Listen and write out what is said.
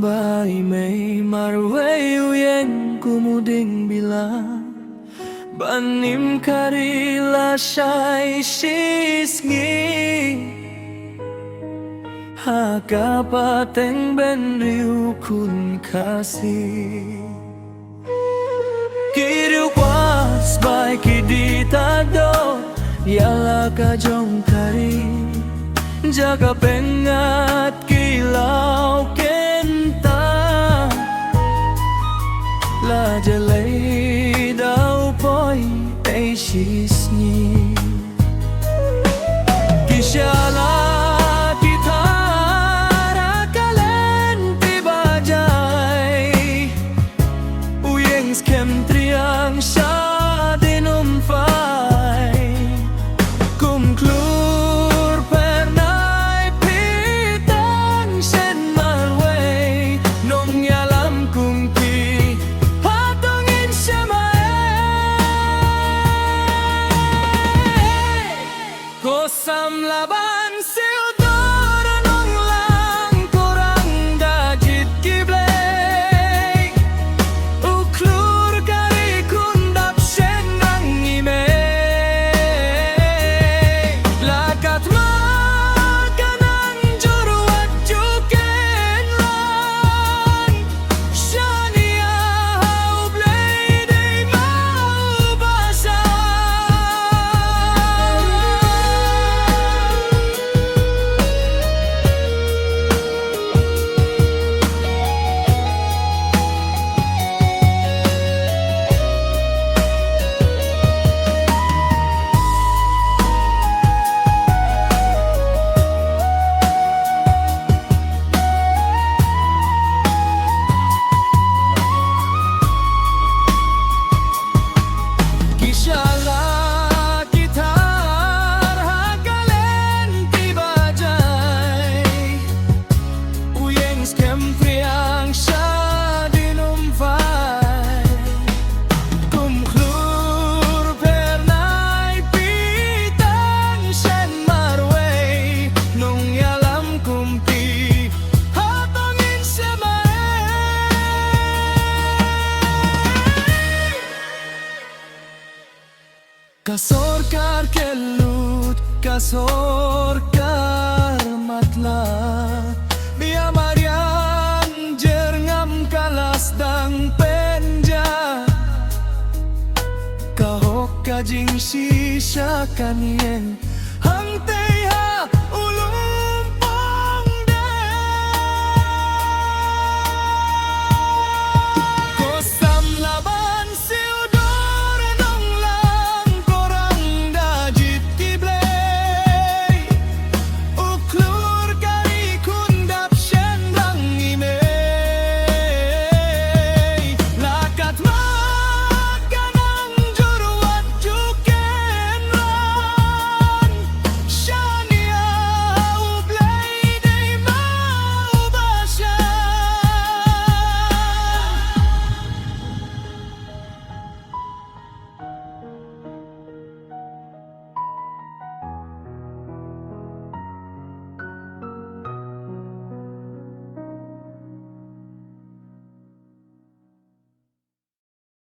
bai mei marwei uyeng kumuding bila banim karila shai shisngi Hakapateng benriu kun kasih Kiriu kuas baik kidita do Yala kajong kari Jaga pengat kilau kenta La jelai dau poi eishisni Kishala U Samla Bansiewdor Nonglang Rangdajied blei Uklur kari kundap sngew Lakat makanan jurwat juken lan Shania hau blei day mau basa Kasorkar kelut, kasorkar matla Bia marian jerngam kalas dang penja Kahok kajing sisa kanyen